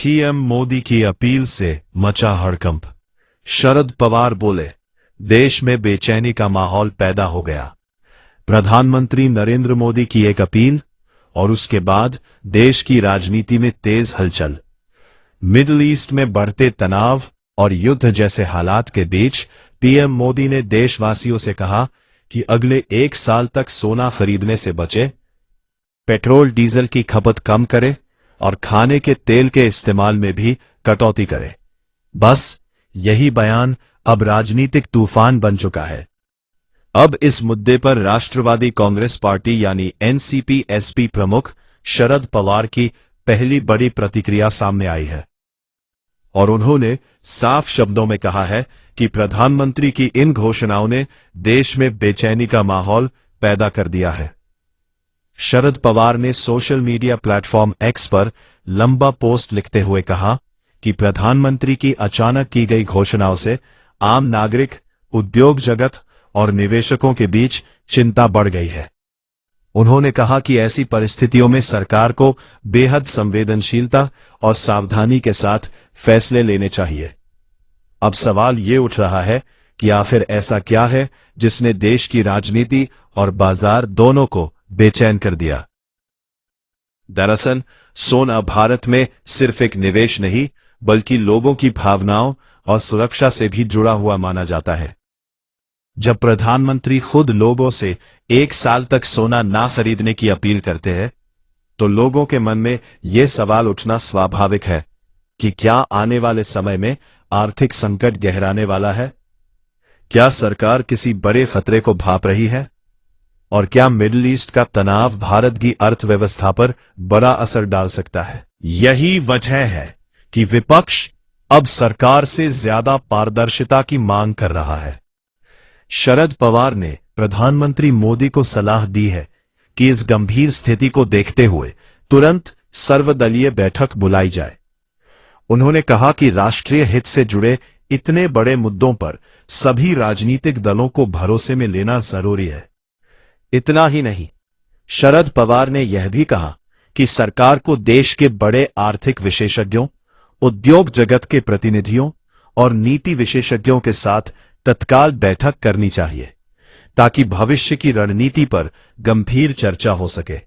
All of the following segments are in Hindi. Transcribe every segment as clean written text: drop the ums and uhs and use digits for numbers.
पीएम मोदी की अपील से मचा हड़कंप। शरद पवार बोले, देश में बेचैनी का माहौल पैदा हो गया। प्रधानमंत्री नरेंद्र मोदी की एक अपील और उसके बाद देश की राजनीति में तेज हलचल। मिडिल ईस्ट में बढ़ते तनाव और युद्ध जैसे हालात के बीच पीएम मोदी ने देशवासियों से कहा कि अगले 1 साल तक सोना खरीदने से बचे, पेट्रोल डीजल की खपत कम करे और खाने के तेल के इस्तेमाल में भी कटौती करे। बस यही बयान अब राजनीतिक तूफान बन चुका है। अब इस मुद्दे पर राष्ट्रवादी कांग्रेस पार्टी यानी एनसीपी-एसपी प्रमुख शरद पवार की पहली बड़ी प्रतिक्रिया सामने आई है और उन्होंने साफ शब्दों में कहा है कि प्रधानमंत्री की इन घोषणाओं ने देश में बेचैनी का माहौल पैदा कर दिया है। शरद पवार ने सोशल मीडिया प्लेटफॉर्म एक्स पर लंबा पोस्ट लिखते हुए कहा कि प्रधानमंत्री की अचानक की गई घोषणाओं से आम नागरिक, उद्योग जगत और निवेशकों के बीच चिंता बढ़ गई है। उन्होंने कहा कि ऐसी परिस्थितियों में सरकार को बेहद संवेदनशीलता और सावधानी के साथ फैसले लेने चाहिए। अब सवाल ये उठ रहा है कि आखिर ऐसा क्या है जिसने देश की राजनीति और बाजार दोनों को बेचैन कर दिया। दरअसल सोना भारत में सिर्फ एक निवेश नहीं बल्कि लोगों की भावनाओं और सुरक्षा से भी जुड़ा हुआ माना जाता है। जब प्रधानमंत्री खुद लोगों से 1 साल तक सोना ना खरीदने की अपील करते हैं तो लोगों के मन में यह सवाल उठना स्वाभाविक है कि क्या आने वाले समय में आर्थिक संकट गहराने वाला है? क्या सरकार किसी बड़े खतरे को भांप रही है? और क्या मिडिल ईस्ट का तनाव भारत की अर्थव्यवस्था पर बड़ा असर डाल सकता है? यही वजह है कि विपक्ष अब सरकार से ज्यादा पारदर्शिता की मांग कर रहा है। शरद पवार ने प्रधानमंत्री मोदी को सलाह दी है कि इस गंभीर स्थिति को देखते हुए तुरंत सर्वदलीय बैठक बुलाई जाए। उन्होंने कहा कि राष्ट्रीय हित से जुड़े इतने बड़े मुद्दों पर सभी राजनीतिक दलों को भरोसे में लेना जरूरी है। इतना ही नहीं, शरद पवार ने यह भी कहा कि सरकार को देश के बड़े आर्थिक विशेषज्ञों, उद्योग जगत के प्रतिनिधियों और नीति विशेषज्ञों के साथ तत्काल बैठक करनी चाहिए ताकि भविष्य की रणनीति पर गंभीर चर्चा हो सके।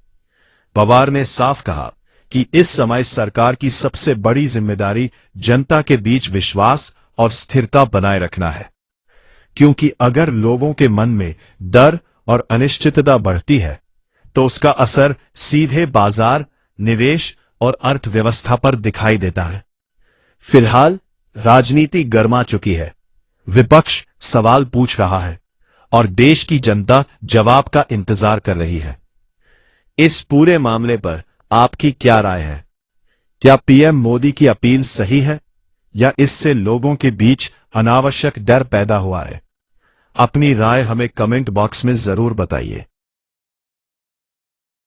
पवार ने साफ कहा कि इस समय सरकार की सबसे बड़ी जिम्मेदारी जनता के बीच विश्वास और स्थिरता बनाए रखना है, क्योंकि अगर लोगों के मन में डर और अनिश्चितता बढ़ती है तो उसका असर सीधे बाजार, निवेश और अर्थव्यवस्था पर दिखाई देता है। फिलहाल राजनीति गर्मा चुकी है, विपक्ष सवाल पूछ रहा है और देश की जनता जवाब का इंतजार कर रही है। इस पूरे मामले पर आपकी क्या राय है? क्या पीएम मोदी की अपील सही है या इससे लोगों के बीच अनावश्यक डर पैदा हुआ है? अपनी राय हमें कमेंट बॉक्स में जरूर बताइए।